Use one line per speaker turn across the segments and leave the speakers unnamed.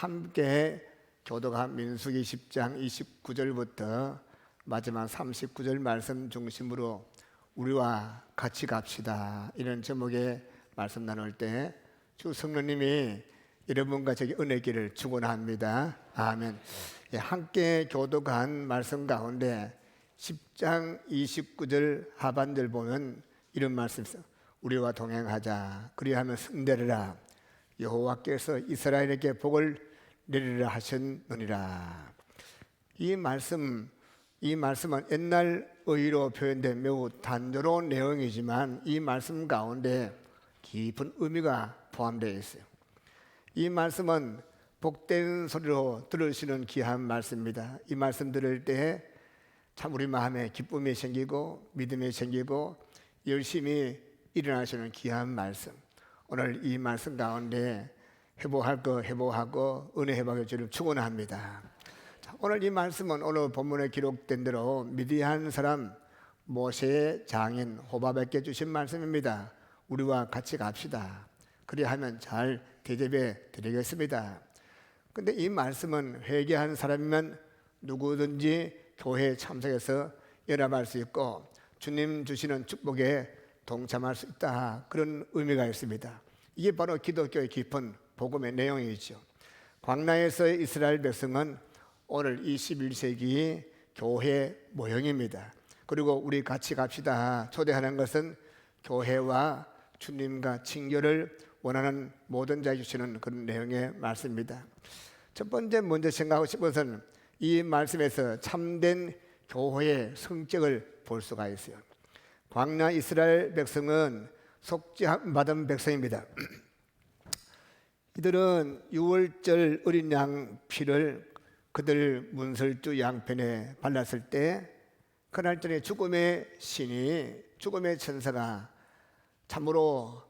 함께 교도관 민수기 10장 29절부터 마지막 39절 말씀 중심으로 우리와 같이 갑시다, 이런 제목의 말씀 나눌 때 주 성령님이 여러분과 저에게 은혜기를 축원합니다. 아멘. 함께 교도관 말씀 가운데 10장 29절 하반절 보면 이런 말씀이 있어요. 우리와 동행하자, 그리하면 승대리라. 여호와께서 이스라엘에게 복을 내리라 하셨느니라. 이 말씀은 옛날 의로 표현된 매우 단조로운 내용이지만 이 말씀 가운데 깊은 의미가 포함되어 있어요. 이 말씀은 복된 소리로 들으시는 귀한 말씀입니다. 이 말씀 들을 때 참 우리 마음에 기쁨이 생기고 믿음이 생기고 열심히 일어나시는 귀한 말씀. 오늘 이 말씀 가운데 회복할 거 회복하고 은혜 회복의 주를 축원합니다. 오늘 이 말씀은 오늘 본문에 기록된 대로 미디안 사람 모세의 장인 호밥에게 주신 말씀입니다. 우리와 같이 갑시다, 그리하면 잘 대접해 드리겠습니다. 근데 이 말씀은 회개한 사람이면 누구든지 교회에 참석해서 연합할 수 있고 주님 주시는 축복에 동참할 수 있다, 그런 의미가 있습니다. 이게 바로 기독교의 깊은 복음의 내용이죠. 광야에서의 이스라엘 백성은 오늘 21세기 교회 모형입니다. 그리고 우리 같이 갑시다 초대하는 것은 교회와 주님과 친교를 원하는 모든 자에게 주시는 그런 내용의 말씀입니다. 첫 번째 먼저 생각하고 싶은 것은 이 말씀에서 참된 교회의 성격을 볼 수가 있어요. 광야 이스라엘 백성은 속죄받은 백성입니다. 이들은 유월절 어린 양 피를 그들 문설주 양편에 발랐을 때 그날전에 죽음의 신이, 죽음의 천사가 참으로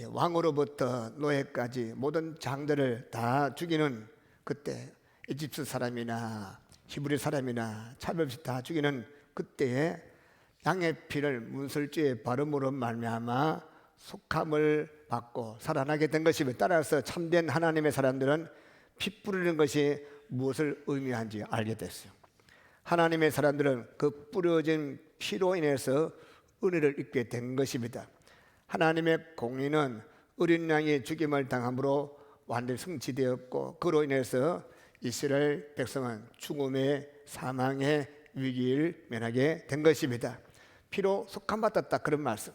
왕으로부터 노예까지 모든 장들을 다 죽이는, 그때 이집트 사람이나 히브리 사람이나 차별 없이 다 죽이는 그때에 양의 피를 문설주에 바름으로 말미암아 속함을 받고 살아나게 된 것이며, 따라서 참된 하나님의 사람들은 피 뿌리는 것이 무엇을 의미하는지 알게 됐어요. 하나님의 사람들은 그 뿌려진 피로 인해서 은혜를 입게 된 것입니다. 하나님의 공의는 어린 양이 죽임을 당함으로 완전히 성취되었고, 그로 인해서 이스라엘 백성은 죽음의 사망의 위기를 면하게 된 것입니다. 피로 속함받았다, 그런 말씀.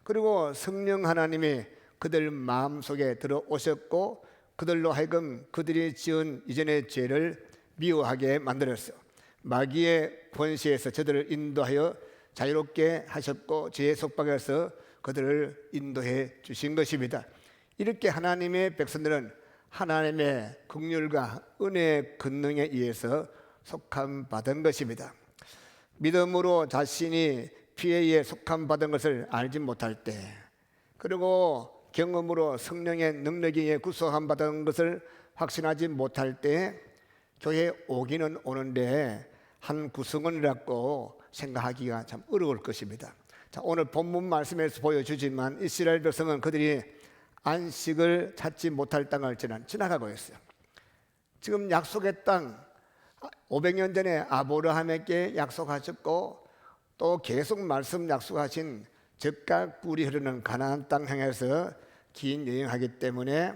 그리고 성령 하나님이 그들 마음속에 들어오셨고 그들로 하여금 그들이 지은 이전의 죄를 미워하게 만들었어요. 마귀의 권세에서 저들을 인도하여 자유롭게 하셨고 죄의 속박에서 그들을 인도해 주신 것입니다. 이렇게 하나님의 백성들은 하나님의 긍휼과 은혜의 권능에 의해서 속함받은 것입니다. 믿음으로 자신이 피에 의해 속함받은 것을 알지 못할 때, 그리고 경험으로 성령의 능력에 의해 구속함받은 것을 확신하지 못할 때 교회에 오기는 오는데 한 구성원이라고 생각하기가 참 어려울 것입니다. 자, 오늘 본문 말씀에서 보여주지만 이스라엘 백성은 그들이 안식을 찾지 못할 땅을 지나가고 있어요. 지금 약속의 땅, 500년 전에 아브라함에게 약속하셨고 또 계속 말씀 약속하신 젖과 꿀이 흐르는 가나안 땅 향해서 긴 여행하기 때문에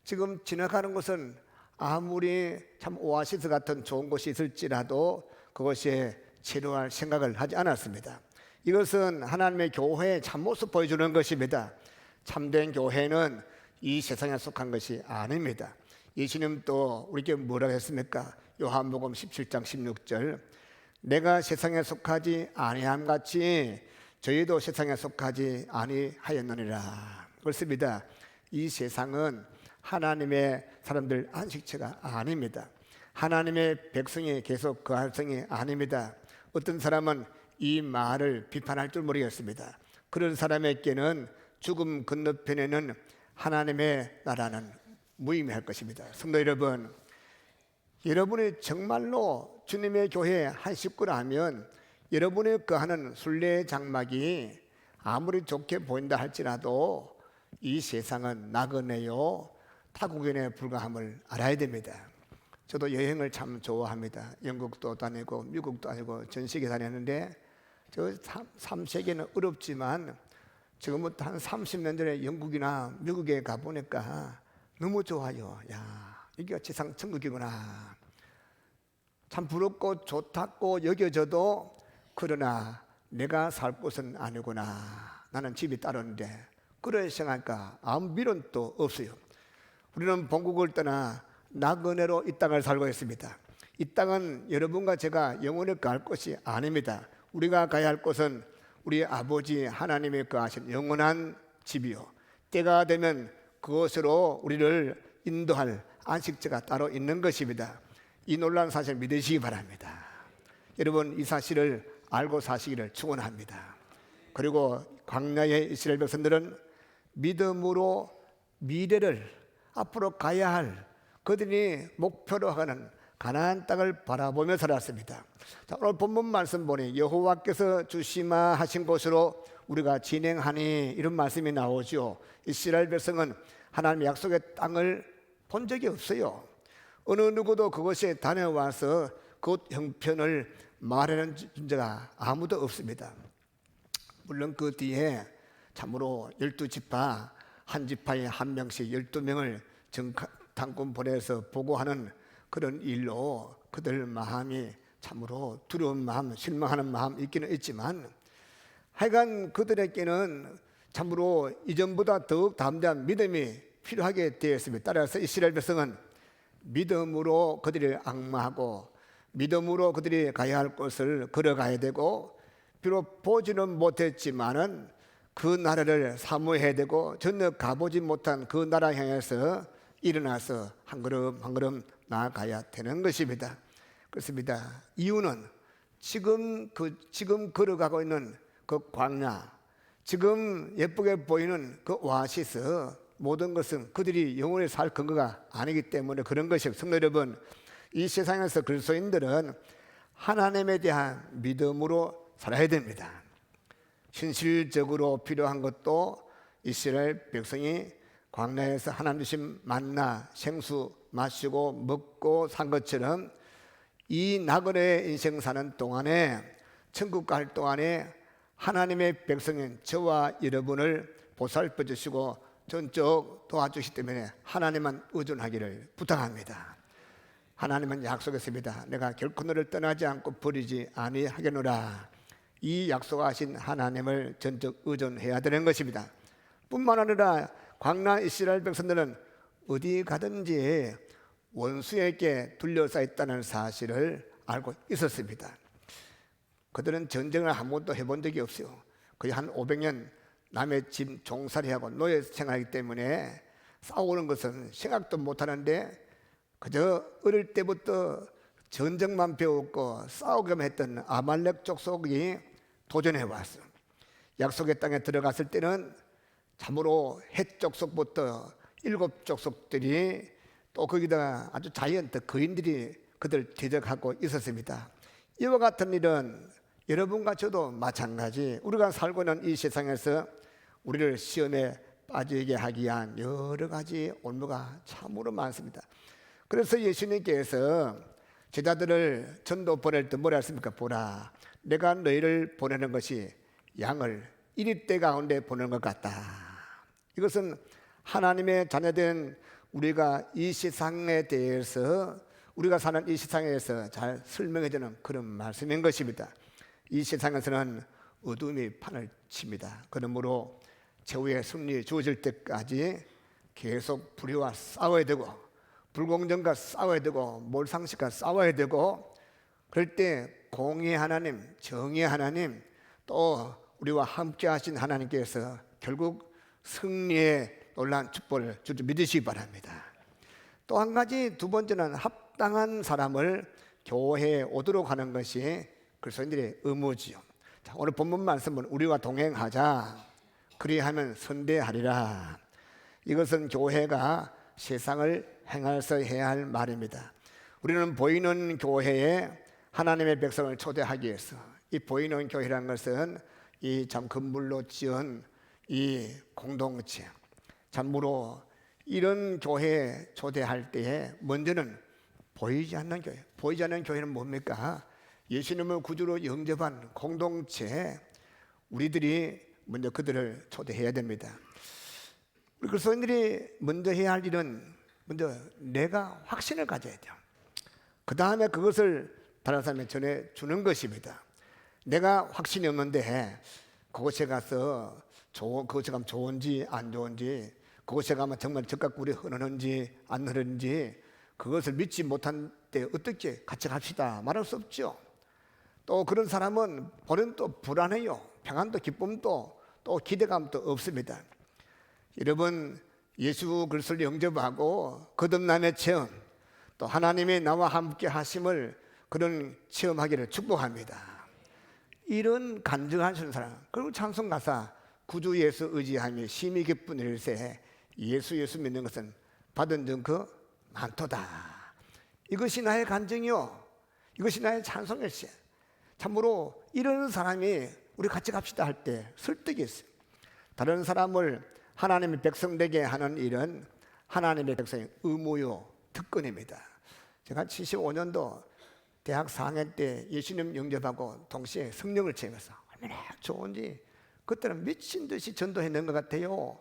지금 지나가는 곳은 아무리 참 오아시스 같은 좋은 곳이 있을지라도 그것에 체류할 생각을 하지 않았습니다. 이것은 하나님의 교회의 참모습 보여주는 것입니다. 참된 교회는 이 세상에 속한 것이 아닙니다. 예수님 또 우리에게 뭐라고 했습니까? 요한복음 17장 16절, 내가 세상에 속하지 아니함 같이 저희도 세상에 속하지 아니하였느니라. 그렇습니다. 이 세상은 하나님의 사람들 안식처가 아닙니다. 하나님의 백성이 계속 거할 성이 아닙니다. 어떤 사람은 이 말을 비판할 줄 모르겠습니다. 그런 사람에게는 죽음 건너편에는 하나님의 나라는 무의미할 것입니다. 성도 여러분, 여러분이 정말로 주님의 교회의 한 식구라면 여러분이 거하는 순례 장막이 아무리 좋게 보인다 할지라도 이 세상은 나그네요, 타국인에 불과함을 알아야 됩니다. 저도 여행을 참 좋아합니다. 영국도 다니고 미국도 다니고 전 세계 다녔는데 저 3세계는 어렵지만 지금부터 한 30년 전에 영국이나 미국에 가보니까 너무 좋아요. 야, 이게 지상 천국이구나. 참 부럽고 좋다고 여겨져도 그러나 내가 살 곳은 아니구나. 나는 집이 따로인데 그래 생각하니까 아무 미련도 없어요. 우리는 본국을 떠나 나그네로 이 땅을 살고 있습니다. 이 땅은 여러분과 제가 영원히 갈 곳이 아닙니다. 우리가 가야 할 곳은 우리 아버지 하나님이 거하신 영원한 집이요, 때가 되면 그것으로 우리를 인도할 안식처가 따로 있는 것입니다. 이 놀라운 사실을 믿으시기 바랍니다. 여러분, 이 사실을 알고 사시기를 축원합니다. 그리고 광야의 이스라엘 백성들은 믿음으로 미래를, 앞으로 가야 할 그들이 목표로 하는 가나안 땅을 바라보며 살았습니다. 자, 오늘 본문 말씀 보니 여호와께서 주시마 하신 곳으로 우리가 진행하니, 이런 말씀이 나오죠. 이스라엘 백성은 하나님의 약속의 땅을 본 적이 없어요. 어느 누구도 그곳에 다녀와서 그 형편을 말하는 존재가 아무도 없습니다. 물론 그 뒤에 참으로 12지파 한 지파에 한 명씩 12명을 정탐꾼 보내서 보고하는 그런 일로 그들 마음이 참으로 두려운 마음, 실망하는 마음 있기는 있지만, 하여간 그들에게는 참으로 이전보다 더욱 담대한 믿음이 필요하게 되었습니다. 따라서 이스라엘 백성은 믿음으로 그들이 앙마하고 믿음으로 그들이 가야 할 곳을 걸어가야 되고, 비록 보지는 못했지만은 그 나라를 사모해야 되고, 전혀 가보지 못한 그 나라 향해서 일어나서 한 걸음 한 걸음 나아가야 되는 것입니다. 그렇습니다. 이유는 지금 걸어가고 있는 그 광야, 지금 예쁘게 보이는 그 오아시스, 모든 것은 그들이 영원히 살 근거가 아니기 때문에 그런 것이에요. 성도 여러분, 이 세상에서 그리스도인들은 하나님에 대한 믿음으로 살아야 됩니다. 현실적으로 필요한 것도 이스라엘 백성이 광야에서 하나님 주신 만나 생수 마시고 먹고 산 것처럼, 이 나그네 인생 사는 동안에, 천국 갈 동안에 하나님의 백성인 저와 여러분을 보살펴 주시고 전적 도와주시기 때문에 하나님만 의존하기를 부탁합니다. 하나님은 약속했습니다. 내가 결코 너를 떠나지 않고 버리지 아니하겠노라. 이 약속하신 하나님을 전적 의존해야 되는 것입니다. 뿐만 아니라 광야 이스라엘 백성들은 어디 가든지 원수에게 둘러싸 있다는 사실을 알고 있었습니다. 그들은 전쟁을 한 번도 해본 적이 없어요. 거의 한 500년 남의 집 종살이하고 노예 생활하기 때문에 싸우는 것은 생각도 못하는데, 그저 어릴 때부터 전쟁만 배웠고 싸우기만 했던 아말렉 족속이 도전해 왔어. 약속의 땅에 들어갔을 때는 참으로 헷 족속부터 7족속들이 또 거기다가 아주 자이언트 거인들이 그들 대적하고 있었습니다. 이와 같은 일은 여러분과 저도 마찬가지, 우리가 살고 있는 이 세상에서 우리를 시험에 빠지게 하기 위한 여러 가지 올무가 참으로 많습니다. 그래서 예수님께서 제자들을 전도 보낼 때 뭐라 했습니까? 보라, 내가 너희를 보내는 것이 양을 이리떼 가운데 보내는 것 같다. 이것은 하나님의 자녀된 우리가 이 세상에 대해서, 우리가 사는 이 세상에서 잘 설명해주는 그런 말씀인 것입니다. 이 세상에서는 어둠이 판을 칩니다. 그러므로 최후의 승리 주어질 때까지 계속 불의와 싸워야 되고, 불공정과 싸워야 되고, 몰상식과 싸워야 되고, 그럴 때 공의의 하나님, 정의의 하나님, 또 우리와 함께 하신 하나님께서 결국 승리의 놀라운 축복을 줄 줄 믿으시기 바랍니다. 또 한 가지, 두 번째는 합당한 사람을 교회에 오도록 하는 것이 그리스도인들의 의무지요. 자, 오늘 본문 말씀은 우리와 동행하자, 그리하면 선대하리라. 이것은 교회가 세상을 행해서 해야 할 말입니다. 우리는 보이는 교회에 하나님의 백성을 초대하기 위해서, 이 보이는 교회라는 것은 이 참 건물로 지은 이 공동체, 참으로 이런 교회 초대할 때에 먼저는 보이지 않는 교회, 보이지 않는 교회는 뭡니까? 예수님을 구주로 영접한 공동체, 우리들이 먼저 그들을 초대해야 됩니다. 우리 그리스도인들이 먼저 해야 할 일은 먼저 내가 확신을 가져야 돼요. 그 다음에 그것을 다른 사람에 전해주는 것입니다. 내가 확신이 없는데 그곳에 가서 그곳에 가면 좋은지 안 좋은지, 그곳에 가면 정말 적각 꿀이 흐르는지 안 흐르는지, 그것을 믿지 못한 때 어떻게 같이 갑시다 말할 수 없죠. 또 그런 사람은 보는 또 불안해요. 평안도 기쁨도 또 기대감도 없습니다. 여러분, 예수 그리스도를 영접하고 거듭남의 체험, 또 하나님이 나와 함께 하심을 그런 체험하기를 축복합니다. 이런 간증하시는 사람, 그리고 찬송 가사 구주 예수 의지하며 심히 기쁜 일세 예수 믿는 것은 받은 증거 많도다. 이것이 나의 간증이요, 이것이 나의 찬송일세. 참으로 이런 사람이 우리 같이 갑시다 할 때 설득이 있어요. 다른 사람을 하나님의 백성 되게 하는 일은 하나님의 백성의 의무요 특권입니다. 제가 75년도 대학 4학년 때 예수님 영접하고 동시에 성령을 체험해서 얼마나 좋은지 그때는 미친 듯이 전도했는 것 같아요.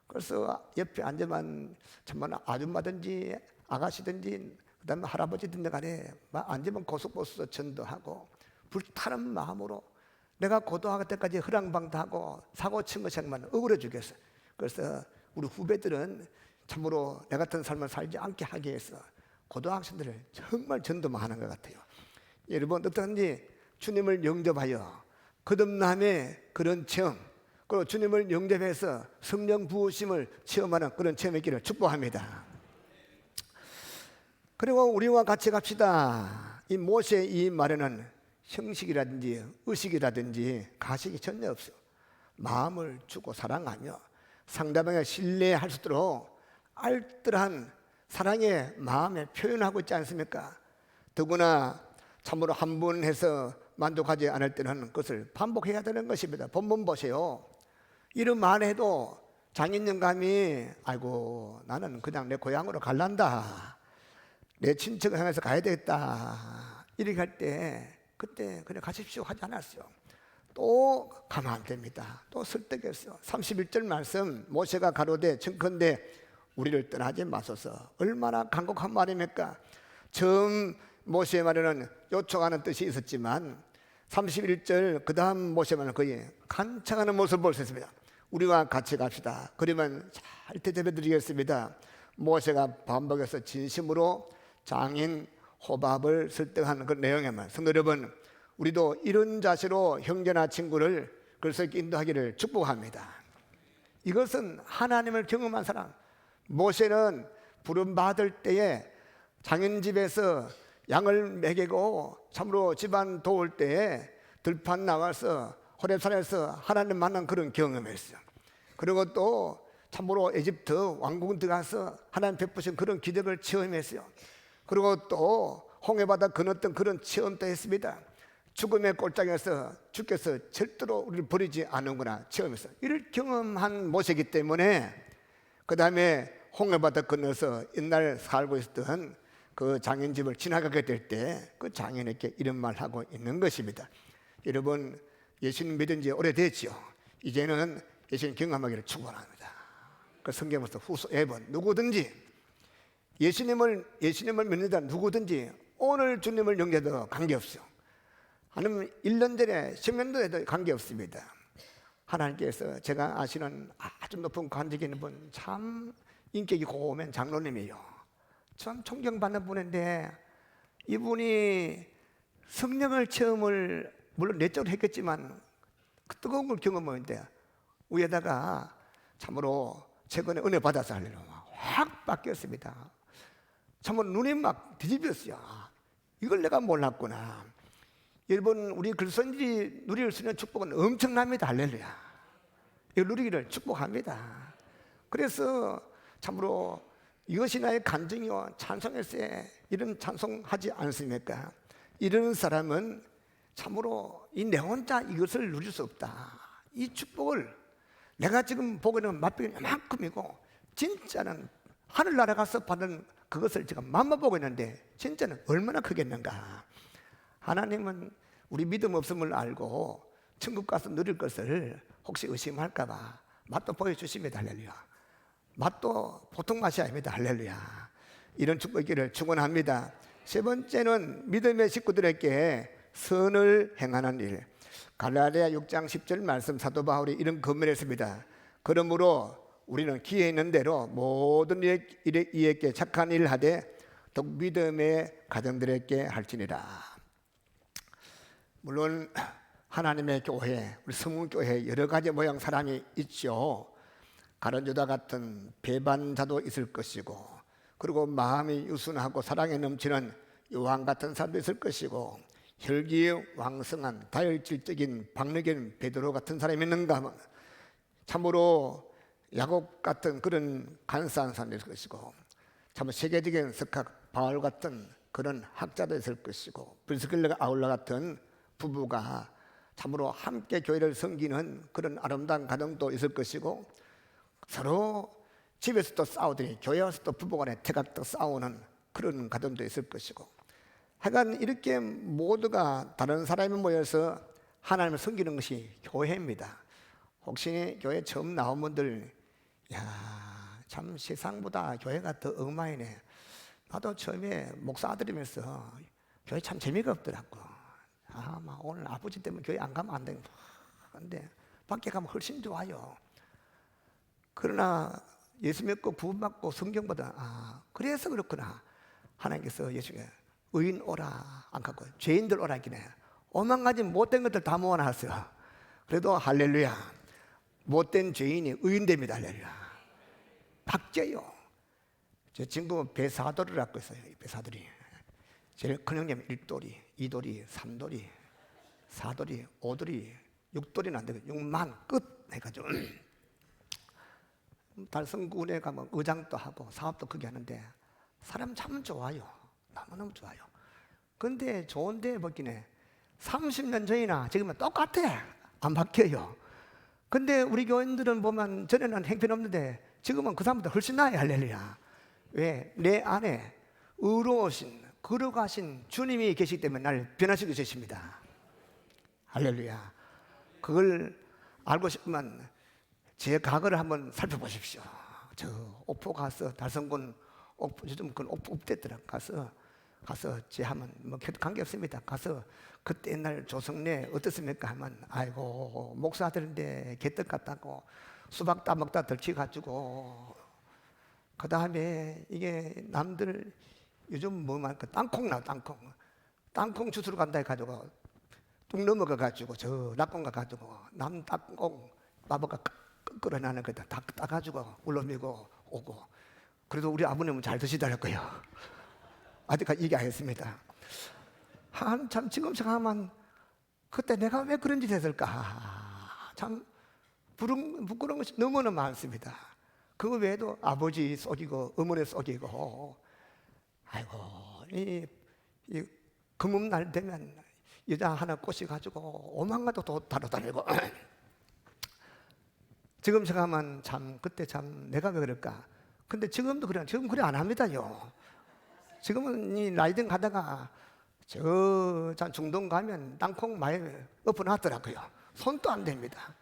그래서 옆에 앉으면 정말 아줌마든지 아가씨든지 그다음에 할아버지든지 간에 앉으면 고속버스 전도하고 불타는 마음으로 내가 고등학교 때까지 허랑방도 하고 사고 친 것만 억울해 죽겠어요. 그래서 우리 후배들은 참으로 내 같은 삶을 살지 않게 하기 위해서 고등학생들을 정말 전도만 하는 것 같아요. 여러분, 어떠한지 주님을 영접하여 거듭남의 그런 체험, 그리고 주님을 영접해서 성령 부으심을 체험하는 그런 체험이 있기를 축복합니다. 그리고 우리와 같이 갑시다. 이 모세의 이 말에는 형식이라든지 의식이라든지 가식이 전혀 없어요. 마음을 주고 사랑하며 상대방을 신뢰할 수 있도록 알뜰한 사랑의 마음에 표현하고 있지 않습니까? 더구나 참으로 한 번 해서 만족하지 않을 때는 그것을 반복해야 되는 것입니다. 본문 보세요. 이런 말 해도 장인영감이 아이고 나는 그냥 내 고향으로 갈란다, 내 친척을 향해서 가야 되겠다, 이렇게 할 때 그때 그냥 가십시오 하지 않았어요. 또 가면 안 됩니다. 또 설득했어요. 31절 말씀, 모세가 가로되 청컨대 우리를 떠나지 마소서. 얼마나 간곡한 말입니까? 처음 모세의 말에는 요청하는 뜻이 있었지만 31절 그 다음 모세의 말은 거의 간청하는 모습을 볼 수 있습니다. 우리와 같이 갑시다. 그러면 잘 대접해 드리겠습니다. 모세가 반복해서 진심으로 장인 호밥을 설득하는 그 내용에만, 성도 여러분, 우리도 이런 자세로 형제나 친구를 그래서 인도하기를 축복합니다. 이것은 하나님을 경험한 사람. 모세는 부름받을 때에 장인 집에서 양을 먹이고 참으로 집안 도울 때에 들판 나와서 호렙산에서 하나님 만난 그런 경험을 했어요. 그리고 또 참으로 에집트 왕궁 들어가서 하나님 베푸신 그런 기적을 체험했어요. 그리고 또 홍해바다 건넜던 그런 체험도 했습니다. 죽음의 꼴장에서 주께서 절대로 우리를 버리지 않는구나 체험했어요. 이를 경험한 모세이기 때문에 그 다음에 홍해바다 건너서 옛날 살고 있었던 그 장인집을 지나가게 될 때 그 장인에게 이런 말을 하고 있는 것입니다. 여러분, 예수님 믿은 지 오래됐죠. 이제는 예수님 경험하기를 축원합니다. 그 성경에서 후서 앨범 누구든지 예수님을 믿는다, 누구든지 오늘 주님을 영접해도 관계없어요. 아니면 1년 전에 10년 전에도 관계없습니다. 하나님께서 제가 아시는 아주 높은 관직이 있는 분, 참 인격이 고우면 장로님이에요. 참 존경받는 분인데 이분이 성령을 체험을 물론 내적으로 했겠지만 그 뜨거운 걸 경험했는데 위에다가 참으로 최근에 은혜 받아서 하려고 확 바뀌었습니다. 참으로 눈이 막 뒤집혔어요. 이걸 내가 몰랐구나. 여러분, 우리 그리스도인들이 누릴 수 있는 축복은 엄청납니다. 할렐루야. 이걸 누리기를 축복합니다. 그래서 참으로 이것이 나의 간증이요 찬송일세, 이런 찬송하지 않습니까? 이런 사람은 참으로 이 내 혼자 이것을 누릴 수 없다. 이 축복을 내가 지금 보고 있는 맛보기는 이만큼이고 진짜는 하늘나라 가서 받은 그것을 제가 맘먹보고 있는데 진짜는 얼마나 크겠는가. 하나님은 우리 믿음 없음을 알고 천국 가서 누릴 것을 혹시 의심할까봐 맛도 보여주십니다. 할렐루야. 맛도 보통 맛이 아닙니다. 할렐루야. 이런 축복이기를 축원합니다. 세 번째는 믿음의 식구들에게 선을 행하는 일. 갈라디아 6장 10절 말씀 사도 바울이 이런 건면했습니다. 그러므로 우리는 기회 있는 대로 모든 이에게 착한 일을 하되 더욱 믿음의 가정들에게 할지니라. 물론 하나님의 교회, 우리 성문교회 여러 가지 모양 사람이 있죠. 가룟유다 같은 배반자도 있을 것이고, 그리고 마음이 유순하고 사랑에 넘치는 요한 같은 사람도 있을 것이고, 혈기에 왕성한 다혈질적인 박력인 베드로 같은 사람이 있는가 하면 참으로 야곱 같은 그런 간사한 사람도 있을 것이고, 참 세계적인 석학 바울 같은 그런 학자도 있을 것이고, 브리스길라 아울라 같은 부부가 참으로 함께 교회를 섬기는 그런 아름다운 가정도 있을 것이고, 서로 집에서도 싸우더니 교회 와서도 부부간에 태각도 싸우는 그런 가정도 있을 것이고, 하여간 이렇게 모두가 다른 사람이 모여서 하나님을 섬기는 것이 교회입니다. 혹시 교회 처음 나온 분들, 야, 참 세상보다 교회가 더 엉망이네. 나도 처음에 목사 아들이면서 교회 참 재미가 없더라고. 막 오늘 아버지 때문에 교회 안 가면 안 되는. 근데 밖에 가면 훨씬 좋아요. 그러나 예수 믿고 구원받고 성경보다 그래서 그렇구나. 하나님께서 예수께 의인 오라 안 갖고 죄인들 오라 했기네. 오만 가지 못된 것들 다 모아놨어요. 그래도 할렐루야, 못된 죄인이 의인됩니다. 할렐루야. 박제요. 제 친구 배사돌이라고 했어요. 배사돌이 제일 큰 형님 1돌이, 2돌이, 3돌이, 4돌이, 5돌이, 6돌이는 안 되고 6만 끝 해가지고 달성군에 가면 의장도 하고 사업도 크게 하는데 사람 참 좋아요. 너무너무 좋아요. 근데 좋은데 벗기네. 30년 전이나 지금은 똑같아. 안 바뀌어요. 근데 우리 교인들은 보면 전에는 행편없는데 지금은 그 사람보다 훨씬 나아요. 할렐루야. 왜? 내 안에 의로우신 거룩하신 주님이 계시기 때문에 나를 변화시켜 주십니다. 할렐루야. 그걸 알고 싶으면 제 과거를 한번 살펴보십시오. 저 옥포 가서 달성군 옥포, 요즘 그건 옥포 없댔더라. 가서 제 하면 뭐 관계 없습니다. 가서 그때 옛날 조성래 어떻습니까 하면 아이고 목사들인데 개떡 같다고 수박 따먹다 덜치가지고, 그 다음에 이게 남들 요즘 뭐 말까 땅콩 나 땅콩 주스러 간다 해가지고 뚝 넘어가가지고 저 낙콩 가가지고 남 땅콩 마법가 끌어나는 거다 다 따가지고 울러미고 오고. 그래도 우리 아버님은 잘 드시더라고요. 아직까지 얘기하겠습니다. 한참 지금 생각하면 그때 내가 왜 그런 짓 했을까. 참 부끄러운 것이 너무나 많습니다. 그거 외에도 아버지 속이고 어머니 속이고, 아이고 이 금음날 되면 여자 하나 꼬셔가지고 오만가도 도 다루다니고. 지금 생각하면 참 그때 참 내가 왜 그럴까. 근데 지금도 그래. 지금 그래 안 합니다요. 지금은 이 라이딩 가다가 저 중동 가면 땅콩 많이 엎어놨더라고요. 손도 안 됩니다.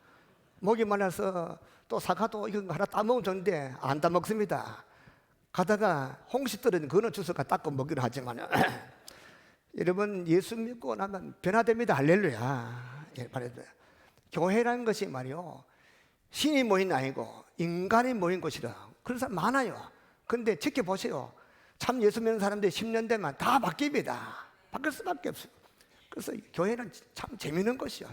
목이 말라서 또 사과도 이런 거 하나 따먹으면 좋은데 안 따먹습니다. 가다가 홍시 떨어진 그거는 주워가 닦고 먹기로 하지만 여러분 예수 믿고 나면 변화됩니다. 할렐루야. 예, 교회라는 것이 말이요 신이 모인 아니고 인간이 모인 곳이라. 그런 사람 많아요. 근데 지켜보세요. 참 예수 믿는 사람들이 10년 되면 다 바뀝니다. 바뀔 수밖에 없어요. 그래서 교회는 참 재밌는 것이요.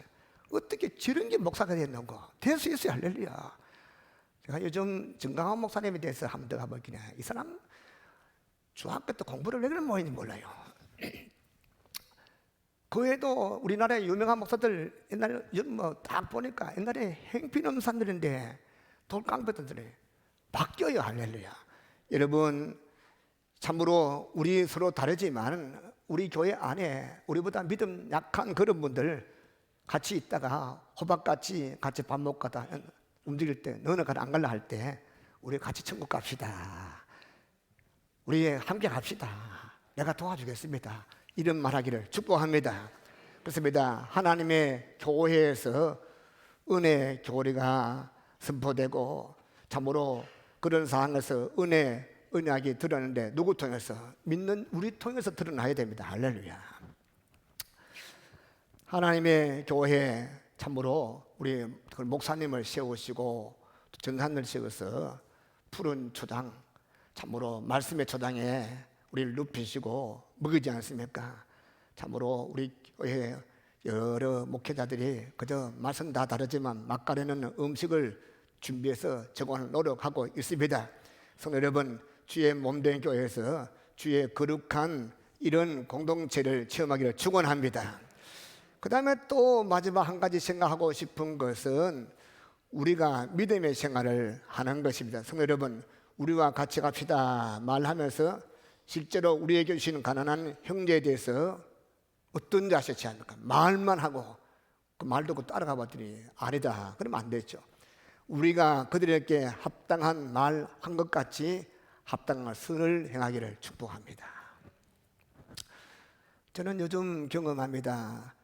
어떻게 저런 게 목사가 됐는고. 될 수 있어요. 할렐루야. 제가 요즘 정강원 목사님에 대해서 한번 더 가보긴 해. 이 사람 중학교 때 공부를 왜 그런 모인지 몰라요. 그 외에도 우리나라의 유명한 목사들 옛날에 뭐 딱 보니까 옛날에 행편없는 사람들인데 돌깡패들이 바뀌어요. 할렐루야. 여러분 참으로 우리 서로 다르지만 우리 교회 안에 우리보다 믿음 약한 그런 분들 같이 있다가 호박같이 같이 밥 먹고 가다 움직일 때 너는 가라 안 갈라 할 때 우리 같이 천국 갑시다. 우리 함께 갑시다. 내가 도와주겠습니다. 이런 말하기를 축복합니다. 그렇습니다. 하나님의 교회에서 은혜 교리가 선포되고 참으로 그런 상황에서 언약이 드러나는데 누구 통해서? 믿는 우리 통해서 드러나야 됩니다. 할렐루야. 하나님의 교회 참으로 우리 목사님을 세우시고 전사님을 세워서 푸른 초당 참으로 말씀의 초당에 우리를 눕히시고 먹이지 않습니까? 참으로 우리 교회 여러 목회자들이 그저 맛은 다 다르지만 맛가려는 음식을 준비해서 제공하는 노력하고 있습니다. 성도 여러분, 주의 몸된 교회에서 주의 거룩한 이런 공동체를 체험하기를 축원합니다. 그 다음에 또 마지막 한 가지 생각하고 싶은 것은 우리가 믿음의 생활을 하는 것입니다. 성도 여러분, 우리와 같이 갑시다 말하면서 실제로 우리에게 주시는 가난한 형제에 대해서 어떤 자세치 않을까? 말만 하고 그 말 듣고 따라가 봤더니 아니다. 그러면 안 되죠. 우리가 그들에게 합당한 말 한 것 같이 합당한 선을 행하기를 축복합니다. 저는 요즘 경험합니다.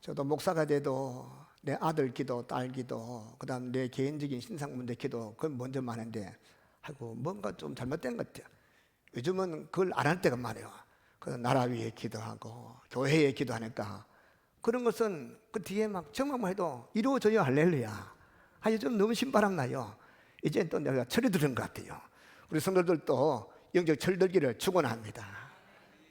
저도 목사가 돼도 내 아들 기도, 딸 기도, 그 다음 내 개인적인 신상 문제 기도, 그건 먼저 많은데 아이고 뭔가 좀 잘못된 것 같아요. 요즘은 그걸 안 할 때가 많아요. 그 나라 위에 기도하고 교회에 기도하니까 그런 것은 그 뒤에 막 정말 해도 이루어져요. 할렐루야. 요즘 너무 신바람 나요. 이제 또 내가 철이 드는 것 같아요. 우리 성도들도 영적 철들기를 축원합니다.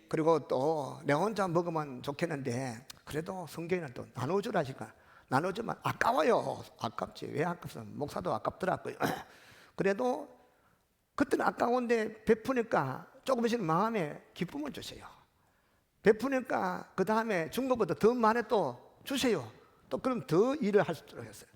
그리고 또 내가 혼자 먹으면 좋겠는데 그래도 성경에는 또 나눠주라니까. 나눠주면 아까워요. 아깝지. 왜 아깝어? 목사도 아깝더라고요. 그래도 그때는 아까운데 베푸니까 조금씩 마음에 기쁨을 주세요. 베푸니까 그 다음에 준 것보다 더 많이 또 주세요. 또 그럼 더 일을 할 수 있도록 했어요.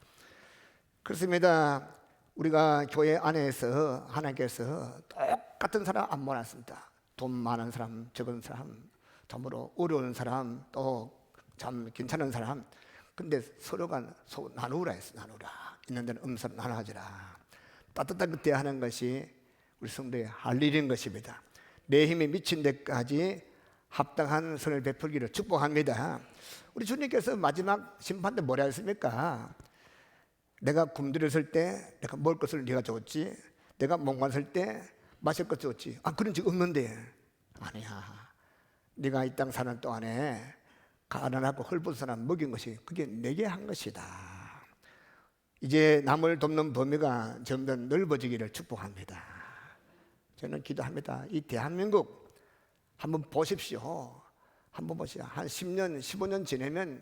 그렇습니다. 우리가 교회 안에서 하나님께서 똑같은 사람 안 모았습니다. 돈 많은 사람, 적은 사람, 참으로 어려운 사람, 또 참 괜찮은 사람. 근데 서로가 나누라 했어. 나누라. 있는 데는 음성 나눠주라. 따뜻한 그때 하는 것이 우리 성도의 할 일인 것입니다. 내 힘이 미친 데까지 합당한 선을 베풀기를 축복합니다. 우리 주님께서 마지막 심판 때 뭐라 했습니까? 내가 굶주렸을 때 내가 먹을 것을 네가 줬지, 내가 목마를 때 마실 것을 줬지. 그런 적 없는데. 아니야. 네가 이 땅 사는 동안에 가난하고 헐벗은 사람 먹인 것이 그게 내게 한 것이다. 이제 남을 돕는 범위가 점점 넓어지기를 축복합니다. 저는 기도합니다. 이 대한민국 한번 보십시오. 한번 보시죠. 한 10년, 15년 지내면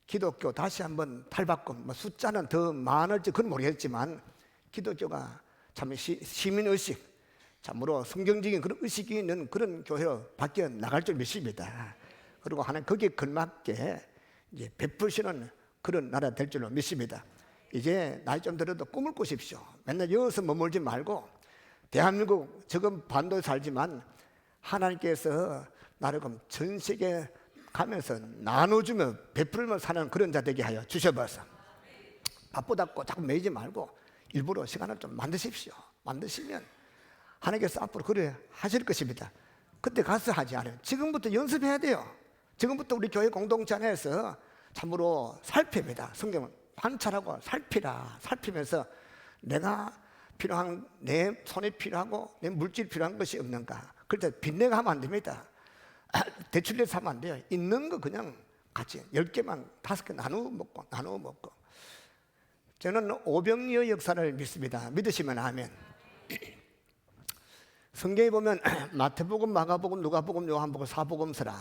기독교 다시 한번 탈바꿈, 숫자는 더 많을지 그건 모르겠지만 기독교가 참 시민의식, 참으로 성경적인 그런 의식이 있는 그런 교회로 바뀌어 나갈 줄 믿습니다. 그리고 하나님 거기에 걸맞게 이제 베푸시는 그런 나라 될 줄로 믿습니다. 이제 나이 좀 들어도 꿈을 꾸십시오. 맨날 여기서 머물지 말고 대한민국 지금 반도에 살지만 하나님께서 나를 전 세계 가면서 나눠주며 베풀며 사는 그런 자 되게 하여 주셔봐서 바쁘다고 자꾸 매이지 말고 일부러 시간을 좀 만드십시오. 만드시면 하나님께서 앞으로 그래 하실 것입니다. 그때 가서 하지 않아요. 지금부터 연습해야 돼요. 지금부터 우리 교회 공동체 안에서 참으로 살핍니다. 성경은 관찰하고 살피면서 내가 필요한, 내 손에 필요하고 내 물질이 필요한 것이 없는가. 그럴 때 빚내가 하면 안 됩니다. 대출내서 하면 안 돼요. 있는 거 그냥 같이 10개만 5개 나누어 먹고. 저는 오병이어 역사를 믿습니다. 믿으시면 아멘. 성경에 보면 마태복음, 마가복음, 누가복음, 요한복음, 사복음서라.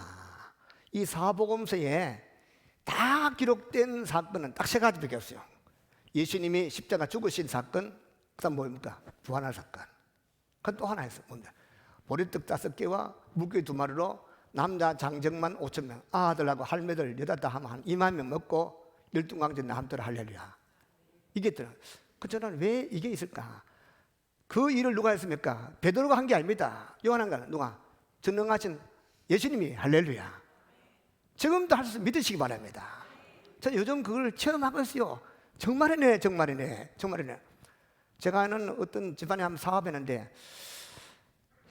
이 사복음서에 다 기록된 사건은 딱 3가지밖에 없어요. 예수님이 십자가 죽으신 사건, 그 다음 뭡니까? 부활할 사건. 그건 또 하나 있어요. 뭔데? 보리떡 5개와 물고기 2마리로 남자 장정만 5,000명, 아들하고 할매들 여자다 하면 한 2만 명 먹고 열등강전 남들 할렐루야. 이게 있더라. 저는 왜 이게 있을까? 그 일을 누가 했습니까? 베드로가 한 게 아닙니다. 요한한가 누가? 전능하신 예수님이 할렐루야. 지금도 할 수 믿으시기 바랍니다. 저는 요즘 그걸 체험하고 있어요. 정말이네. 제가 아는 어떤 집안에 한번 사업했는데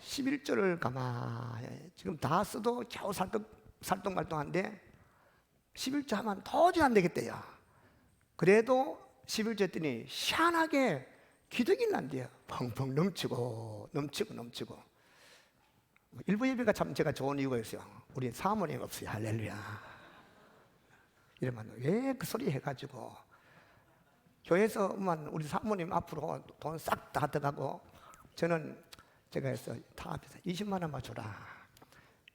11조를 가만히 지금 다 써도 겨우 살똥말똥한데 11조 하면 도저히 안 되겠대요. 그래도 11조 했더니 희한하게 기적이 난대요. 펑펑 넘치고 일부 예배가 참 제가 좋은 이유가 있어요. 우리 사모님 없어요. 할렐루야. 이러면 왜 그 소리 해가지고 교회에서만 우리 사모님 앞으로 돈 싹 다 들어가고 제가 해서 다 앞에서 20만 원만 줘라.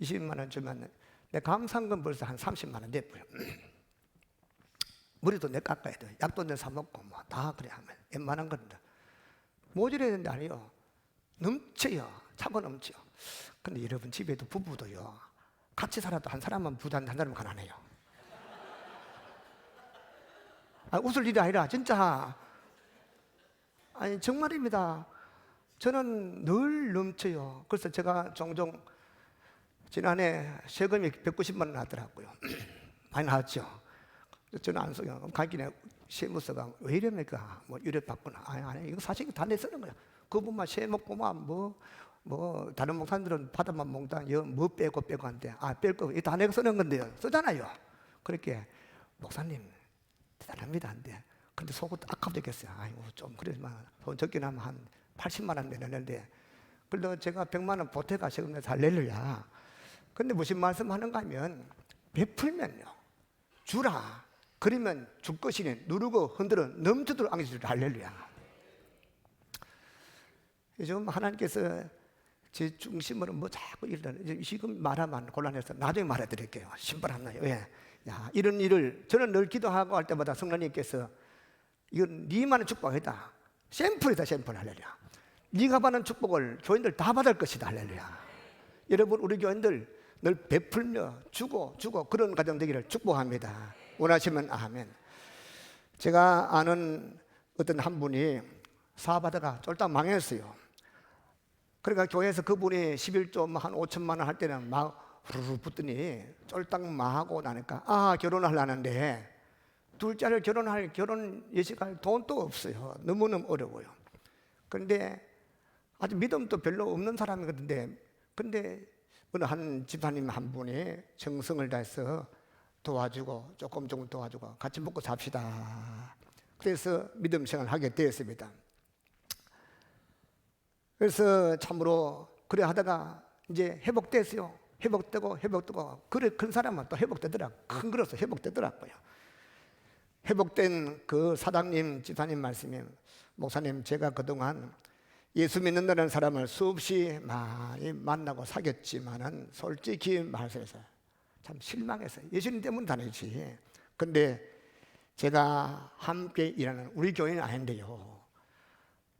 20만 원 주면 내 감상금 벌써 한 30만 원 됐고요. 머리도 내 깎아야 돼. 약도 내 사 먹고 뭐 다 그래 하면 웬만한 건데 모자라야 된다 아니요. 넘쳐요. 차고 넘쳐요. 근데 여러분 집에도 부부도요. 같이 살아도 한 사람만 부자인데 한 사람은 가난해요. 웃을 일이 아니라 진짜 아니 정말입니다. 저는 늘 넘쳐요. 그래서 제가 종종 지난해 세금이 190만 원 나왔더라고요. 많이 나왔죠. 저는 안 써요. 가기네 세무서가 왜 이럽니까? 뭐 유료 받거나 아니 이거 사실 다 내 쓰는 거야. 그분만 세 먹고만 뭐 다른 목사님들은 받아만 먹다 뭐 빼고 한데 뺄 거 다 내가 쓰는 건데요. 쓰잖아요. 그렇게 목사님 대단합니다. 한데 근데 속은 아깝겠어요. 아이고 좀 그러지만 돈 적게 나면 한 80만 원 내는데 그래도 제가 100만 원 보태가 세금 내서 할렐루야. 근데 무슨 말씀하는가 하면 베풀면요 주라. 그러면 줄 것이니 누르고 흔들어 넘치도록 안겨주라. 할렐루야. 요즘 하나님께서 제 중심으로 뭐 자꾸 이러는 지금 말하면 곤란해서 나중에 말해드릴게요. 신발하나요? 왜? 야, 이런 일을 저는 늘 기도하고 할 때마다 성령님께서 이건 네만의 축복이다. 샘플이다. 샘플. 할렐루야. 네가 받는 축복을 교인들 다 받을 것이다. 할렐루야. 여러분 우리 교인들 늘 베풀며 주고 그런 가정 되기를 축복합니다. 원하시면 아멘. 제가 아는 어떤 한 분이 사업하다가 쫄딱 망했어요. 그러니까 교회에서 그분이 11조 한 5천만 원 할 때는 막 후루루 붙더니 쫄딱 망하고 나니까 결혼하려는데 둘째를 결혼 예식할 돈도 없어요. 너무너무 어려워요. 그런데 아주 믿음도 별로 없는 사람이거든요. 근데 어느 한 집사님 한 분이 정성을 다해서 도와주고 조금 도와주고 같이 먹고 삽시다. 그래서 믿음 생활을 하게 되었습니다. 그래서 참으로 그래 하다가 이제 회복됐어요. 회복되고 그래 큰 사람은 또 회복되더라고요. 큰 그릇도 회복되더라고요. 회복된 그 사장님 집사님 말씀이 목사님 제가 그동안 예수 믿는다는 사람을 수없이 많이 만나고 사귀었지만은 솔직히 말해서 참 실망했어요. 예수님 때문 다니지. 근데 제가 함께 일하는 우리 교회는 아닌데요.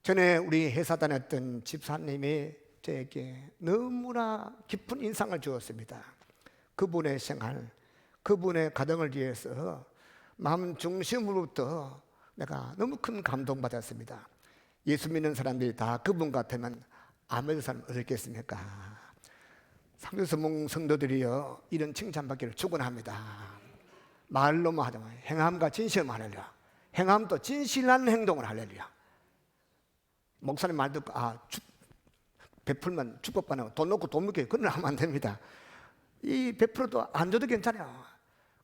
전에 우리 회사 다녔던 집사님이 저에게 너무나 깊은 인상을 주었습니다. 그분의 생활, 그분의 가정을 위해서 마음 중심으로부터 내가 너무 큰 감동받았습니다. 예수 믿는 사람들이 다 그분 같으면 아무 사람 어떻겠습니까? 상주서몽 성도들이요 이런 칭찬받기를 축원합니다. 말로만 하자면 행함과 진실만 할렐루야. 행함도 진실한 행동을 할렐루야. 목사님 말 듣고 베풀면 축복받는 돈 놓고 돈 먹게 그건 하면 안 됩니다. 이 베풀어도 안 줘도 괜찮아요.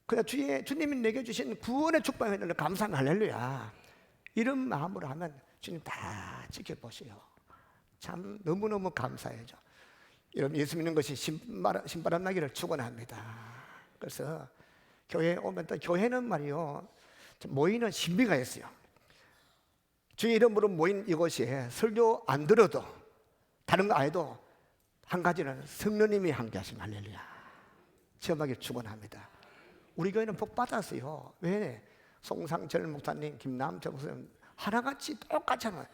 그냥 주님이 내게 주신 구원의 축복에 감사한 할렐루야. 이런 마음으로 하면 주님 다 지켜보세요. 참 너무너무 감사해죠. 여러분 예수 믿는 것이 신바람 나기를 축원합니다. 그래서 교회에 오면 또 교회는 말이요 모이는 신비가 있어요. 주의 이름으로 모인 이곳에 설교 안 들어도 다른 거 안 해도 한 가지는 성령님이 함께 하시면 할렐루야. 체험하기 축원합니다. 우리 교회는 복 받았어요. 왜? 송상철 목사님, 김남철 목사님 하나같이 똑같이 하면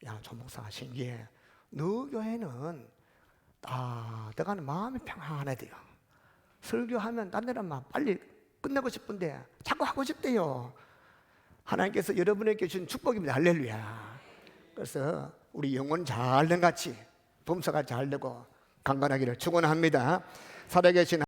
야, 조 목사 신기해. 너 교회는 내가 마음이 평안해 돼요. 설교하면 딴 데는 막 빨리 끝내고 싶은데 자꾸 하고 싶대요. 하나님께서 여러분에게 주신 축복입니다. 할렐루야. 그래서 우리 영혼 잘된 같이 범사가 잘 되고 강건하기를 축원합니다. 살아계신